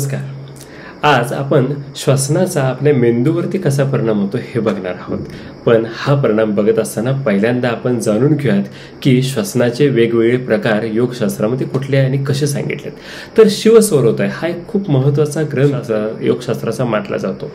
नमस्कार. आज आपण श्वसनाचा आपल्या मेंदूवरती कसा परिणाम होतो हे बघणार आहोत. पण हा परिणाम बघत असताना पहिल्यांदा आपण जाणून घेऊयात की श्वसनाचे वेगवेगळे प्रकार योगशास्त्रामध्ये कुठले आणि कसे सांगितलेत. तर शिवस्वरोदय हा एक खूप महत्त्वाचा ग्रंथ योगशास्त्राचा मानला जातो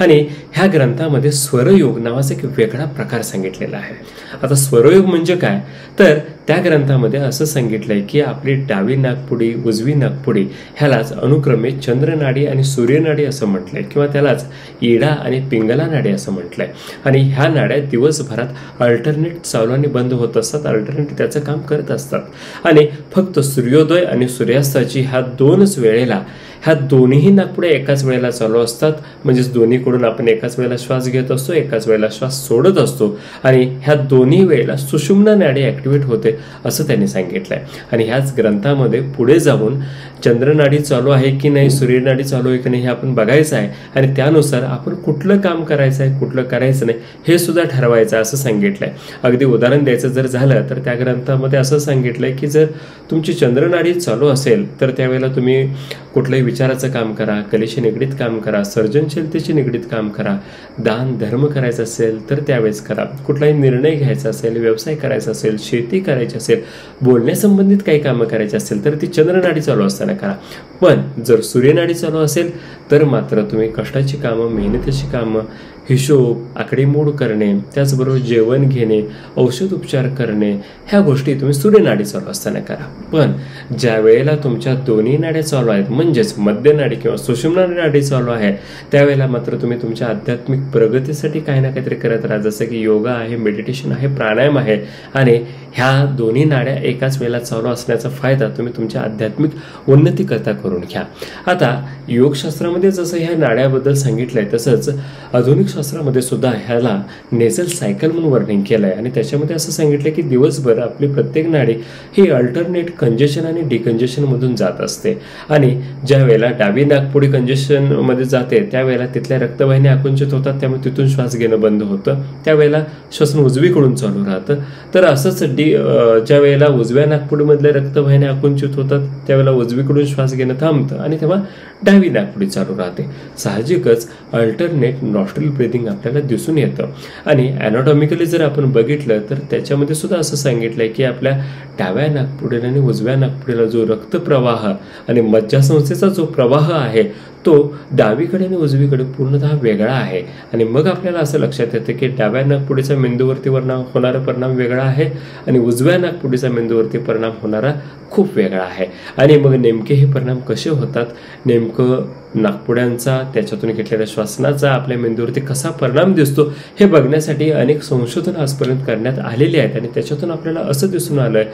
आणि ह्या ग्रंथामध्ये स्वरयोग नावाचा एक वेगळा प्रकार सांगितलेला आहे. आता स्वरयोग म्हणजे काय, तर त्या ग्रंथामध्ये असं सांगितलंय की आपली डावी नाकपुडी उजवी नाकपुडी ह्यालाच अनुक्रमे चंद्रनाडी आणि सूर्यनाडी असं म्हटलंय किंवा त्यालाच इडा आणि पिंगला नाडी असं म्हटलंय. आणि ह्या नाड्या दिवसभरात अल्टरनेट चालू आणि बंद होत असतात, अल्टरनेट त्याचं काम करत असतात आणि फक्त सूर्योदय आणि सूर्यास्ताची ह्या दोनच वेळेला ह्या दोन्ही नाकपुड्या एकाच वेळेला चालू असतात. म्हणजेच दोन्हीकडून आपण एकाच वेळेला श्वास घेत असतो, एकाच वेळेला श्वास सोडत असतो आणि ह्या दोन्ही वेळेला सुषुम्ना नाडी ऍक्टिव्हेट होते असं त्यांनी सांगितलंय. आणि ह्याच ग्रंथामध्ये पुढे जाऊन चंद्रनाडी चालू आहे की नाही, सूर्यनाडी चालू आहे की नाही हे आपण बघायचं आहे आणि त्यानुसार आपण कुठलं काम करायचं आहे कुठलं करायचं नाही हे सुद्धा ठरवायचं आहे असं सांगितलंय. अगदी उदाहरण द्यायचं जर झालं तर त्या ग्रंथामध्ये असं सांगितलंय की जर तुमची चंद्रनाडी चालू असेल तर त्यावेळेला तुम्ही कुठलंही विचाराचं काम करा, कलेशी निगडीत काम करा, सर्जनशीलतेशी निगडीत काम करा, दान धर्म करायचं असेल तर त्यावेळेस करा, कुठलाही निर्णय घ्यायचा असेल, व्यवसाय करायचा असेल, शेती करायची असेल, बोलण्यासंबंधित काही कामं करायची असेल तर ती चंद्रनाडी चालू असताना करा. पण जर सूर्यनाडी चालू असेल तर मात्र तुम्ही कष्टाची कामं, मेहनतीची कामं, हिशोब आकडेमोड करणे, त्याचबरोबर जेवण घेणे, औषध उपचार करणे ह्या गोष्टी तुम्ही सूर्यनाडी चालू असताना करा. पण ज्या वेळेला तुमच्या दोन्ही नाड्या चालू आहेत म्हणजेच मध्यनाडी किंवा सुषुम्ना नाडी चालू आहे त्यावेळेला मात्र तुम्ही तुमच्या आध्यात्मिक प्रगतीसाठी काही ना काहीतरी करत राहा. जसं की योगा आहे, मेडिटेशन आहे, प्राणायाम आहे आणि ह्या दोन्ही नाड्या एकाच वेळेला चालू असण्याचा फायदा तुम्ही तुमच्या आध्यात्मिक उन्नती करता करून घ्या. आता योगशास्त्रामध्ये जसं ह्या नाड्याबद्दल सांगितलंय तसंच आधुनिक शास्त्रामध्ये सुद्धा ह्याला नेझल सायकल म्हणून वर्णन केलंय आणि त्याच्यामध्ये असं सांगितलं की दिवसभर आपली प्रत्येक नाडी ही अल्टरनेट कंजेशन आणि डिकंजेशन मधून जात असते आणि ज्या वेळेला डावी नाकपुडी कंजेशन मध्ये जाते त्यावेळेला तिथल्या रक्तवाहिन्या आकुंचित होतात, त्यामुळे तिथून श्वास घेणं बंद होतं. त्यावेळेला श्वसन उजवीकडून चालू राहतं. तर असंच ज्या वेळेला उजव्या नाकपुडीमधल्या रक्तवाहिन्या आकुंचित होतात त्यावेळेला उजवीकडून श्वास घेणं थांबतं आणि तेव्हा डावी नाकपुडी चालू राहते. साहजिकच अल्टरनेट नॉस्ट्रल ब्रीदिंग आपल्याला दिसून येतं आणि ॲनाटॉमिकली जर आपण बघितलं तर त्याच्यामध्ये सुद्धा असं सांगितलंय की आपल्या डाव्या नाकपुडीला आणि उजव्या नाकपुडीला जो रक्तप्रवाह आणि मज्जासंस्थेचा जो प्रवाह आहे तो डावीकडे आणि उजवीकडे पूर्णतः वेगळा आहे. आणि मग आपल्याला असं लक्षात येतं की डाव्या नाकपुडीचा मेंदूवरती होणारा परिणाम वेगळा आहे आणि उजव्या नाकपुडीचा मेंदूवरती परिणाम होणारा खूप वेगळा आहे. आणि मग नेमके हे परिणाम कसे होतात, नेमकं नाकपुड्यांचा त्याच्यातून घेतलेल्या श्वासनाचा आपल्या मेंदूवरती कसा परिणाम दिसतो हे बघण्यासाठी अनेक संशोधन आजपर्यंत करण्यात आलेली आहेत आणि त्याच्यातून आपल्याला असं दिसून आलंय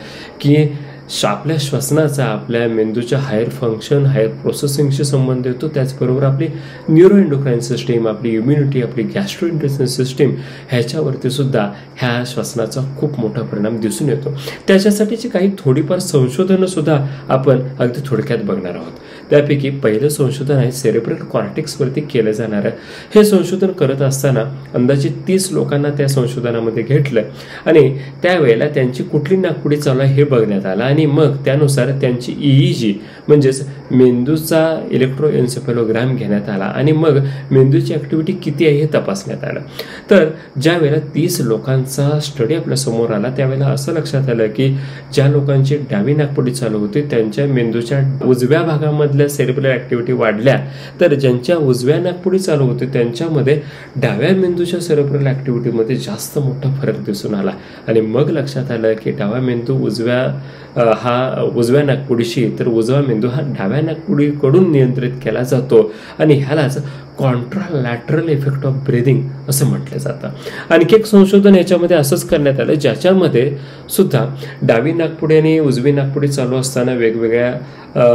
की आपल्या श्वसनाचा आपल्या मेंदूच्या हायर फंक्शन, हायर प्रोसेसिंगशी संबंध येतो. त्याचबरोबर आपली न्यूरो एंडोक्राईन सिस्टीम, आपली इम्युनिटी, आपली गॅस्ट्रोइंटेस्टाईन सिस्टीम ह्याच्यावरती सुद्धा ह्या श्वसनाचा खूप मोठा परिणाम दिसून येतो. त्याच्यासाठीची काही थोडीफार संशोधनं सुद्धा आपण अगदी थोडक्यात बघणार आहोत. त्यापैकी पहिलं संशोधन आहे सेरेब्रल कॉर्टेक्सवरती केलं जाणारं. हे संशोधन करत असताना अंदाजे 30 लोकांना त्या संशोधनामध्ये घेतलं आणि त्यावेळेला त्यांची कुठली नाकपुडी चालू आहे हे बघण्यात आलं आणि मग त्यानुसार त्यांची EEG म्हणजेच मेंदूचा इलेक्ट्रोएन्सेफेलोग्राम घेण्यात आला आणि मग मेंदूची ऍक्टिव्हिटी किती आहे हे तपासण्यात आलं. तर ज्या वेळेला 30 लोकांचा स्टडी आपल्या समोर आला त्यावेळेला असं लक्षात आलं की ज्या लोकांची डावी नाकपुडी चालू होती त्यांच्या मेंदूच्या उजव्या भागामधल्या सेरेब्रल ऍक्टिव्हिटी वाढल्या, तर ज्यांच्या उजव्या नाकपुडी चालू होती त्यांच्यामध्ये डाव्या मेंदूच्या सेरेब्रल ऍक्टिव्हिटीमध्ये जास्त मोठा फरक दिसून आला. आणि मग लक्षात आलं की डावा मेंदू उजव्या नाकपुडीशी तर उजवा मेंदू हा डाव्या नाकपुडीकडून नियंत्रित केला जातो आणि ह्यालाच कॉन्ट्रालॅटरल इफेक्ट ऑफ ब्रीदिंग असं म्हटलं जातं. आणखी एक संशोधन याच्यामध्ये असंच करण्यात आलं ज्याच्यामध्ये सुद्धा डावी नाकपुडी आणि उजवी नाकपुडी चालू असताना वेगवेगळ्या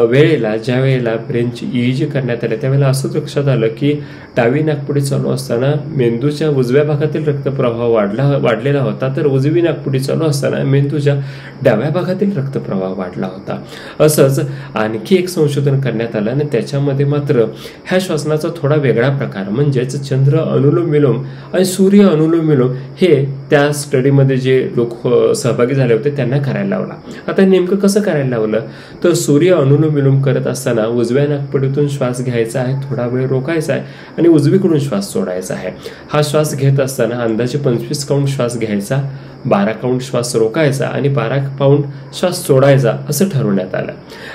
वेळेला ज्या वेळेला ब्रेनची EEG करण्यात आले त्यावेळेला असंच लक्षात आलं की डावी नाकपुडी चालू असताना मेंदूच्या उजव्या भागातील रक्तप्रवाह वाढलेला होता, तर उजवी नाकपुडी चालू असताना मेंदूच्या डाव्या भागातील रक्तप्रवाह वाढला होता. असंच आणखी एक संशोधन करण्यात आलं आणि त्याच्यामध्ये मात्र ह्या श्वसनाचा थोडा वेगळा प्रकार म्हणजेच चंद्र अनुलोम विलोम आणि सूर्य अनुलोम विलोम हे त्या स्टडीमध्ये जे लोक सहभागी झाले होते त्यांना करायला लावला. आता नेमकं कसं करायला लावलं तर सूर्य अनुलोम विलोम करत असताना उजव्या नाकपुडीतून श्वास घ्यायचा आहे, थोडा वेळ रोखायचा आहे आणि उजवीकडून श्वास सोडायचा आहे. हा श्वास घेत असताना अंदाजे 25 काउंट श्वास घ्यायचा, 12 काउंट श्वास रोखायचा आणि 12 काउंट श्वास सोडायचा असं ठरवण्यात आलं.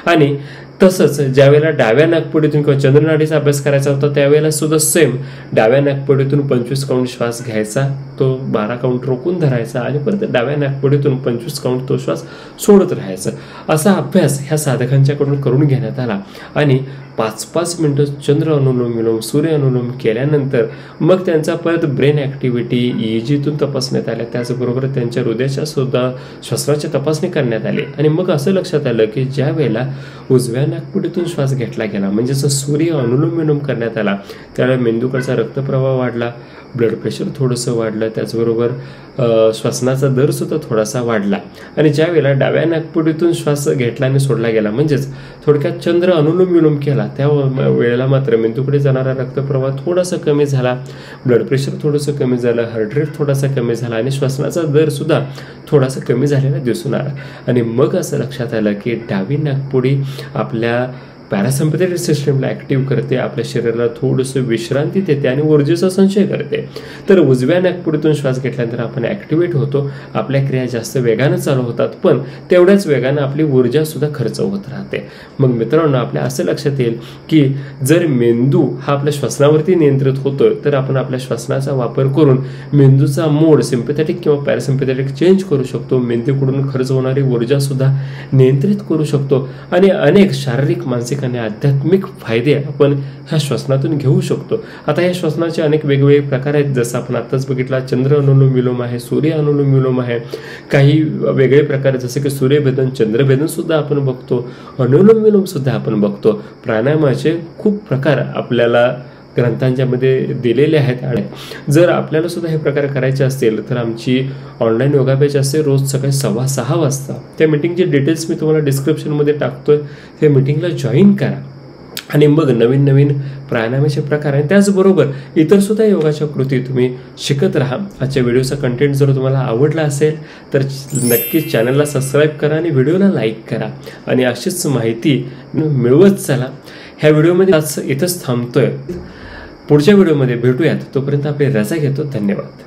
आणि तसंच ज्यावेळेला डाव्या नाकपुडीतून किंवा चंद्रनाडीचा अभ्यास करायचा होता त्यावेळेला सुद्धा सेम डाव्या नाकपुडीतून 25 काउंट श्वास घ्यायचा, तो 12 काउंट रोखून धरायचा आणि परत डाव्या नाकपुडीतून 25 काउंट तो श्वास सोडत राहायचा. असा अभ्यास ह्या साधकांच्याकडून करून घेण्यात आला आणि 5-5 मिनिटं चंद्र अनुलोम विलोम सूर्य अनुलोम केल्यानंतर मग त्यांचा परत ब्रेन ऍक्टिव्हिटी EEGतून तपासण्यात आल्या. त्याचबरोबर त्यांच्या हृदयाच्या सुद्धा श्वसनाची तपासणी करण्यात आली आणि मग असं लक्षात आलं की ज्या वेळेला उजव्या नाकपुडीतून श्वास घेतला गेला म्हणजेच सूर्य अनुलोम विलोम करण्यात आला त्यावेळेला मेंदूकडचा रक्तप्रवाह वाढला, ब्लड प्रेशर थोडंसं वाढलं, त्याचबरोबर श्वसनाचा दर सुद्धा थोडासा वाढला. आणि ज्या वेळेला डाव्या नाकपुडीतून श्वास घेतला आणि सोडला गेला म्हणजेच थोडक्यात चंद्र अनुलोम विलोम केला त्या वेळेला मात्र मेंदूकडे जाणारा रक्तप्रवाह थोडासा कमी झाला, ब्लड प्रेशर थोडंसं कमी झालं, हार्ट रेट थोडासा कमी झाला आणि श्वसनाचा दर सुद्धा थोडासा कमी झालेला दिसून आला. आणि मग असं लक्षात आलं की डावी नाकपुडी आपल्या पॅरासिम्पॅथेटिक सिस्टमला ऍक्टिव्ह करते, आपल्या शरीराला थोडंसं विश्रांती देते आणि ऊर्जेचा संचय करते. तर उजव्या नाकपुडीतून श्वास घेतल्यानंतर आपण ऍक्टिव्हेट होतो, आपल्या क्रिया जास्त वेगानं चालू होतात पण तेवढ्याच वेगानं आपली ऊर्जा सुद्धा खर्च होत राहते. मग मित्रांनो आपल्या असं लक्षात येईल की जर मेंदू हा आपल्या श्वसनावरती नियंत्रित होतोय तर आपण आपल्या श्वसनाचा वापर करून मेंदूचा मोड सिम्पॅथेटिक किंवा पॅरासिम्पॅथेटिक चेंज करू शकतो, मेंदूकडून खर्च होणारी ऊर्जा सुद्धा नियंत्रित करू शकतो आणि अनेक शारीरिक मानसिक आणि आध्यात्मिक फायदे आपण ह्या श्वसनातून घेऊ शकतो. आता या श्वसनाचे अनेक वेगवेगळे प्रकार आहेत, जसं आपण आताच बघितला चंद्र अनुलोम विलोम आहे, सूर्य अनुलोम विलोम आहे, काही वेगळे प्रकार जसे की सूर्यभेदन, चंद्रभेदन सुद्धा आपण बघतो, अनुलोम विलोम सुद्धा आपण बघतो. प्राणायामाचे खूप प्रकार आपल्याला ग्रंथांच्या मध्ये दिलेले आहेत. आणि जर आपल्याला सुद्धा हे प्रकार करायचे असतील तर आमची ऑनलाईन योगा बॅच असते रोज सकाळी 6:15 वाजता. त्या मीटिंगचे डिटेल्स मी तुम्हाला डिस्क्रिप्शनमध्ये टाकतोय, त्या मीटिंगला जॉईन करा आणि मग नवीन नवीन प्राणायामाचे प्रकार आणि त्याचबरोबर इतर सुद्धा योगाच्या कृती तुम्ही शिकत राहा. आजच्या व्हिडिओचा कंटेंट जर तुम्हाला आवडला असेल तर नक्कीच चॅनलला सबस्क्राईब करा आणि व्हिडिओला लाईक करा आणि अशीच माहिती मिळवत चला. ह्या व्हिडिओमध्ये आज इथंच थांबतोय, पुढच्या व्हिडिओमध्ये भेटूयात. तोपर्यंत आपली रजा घेतो. धन्यवाद.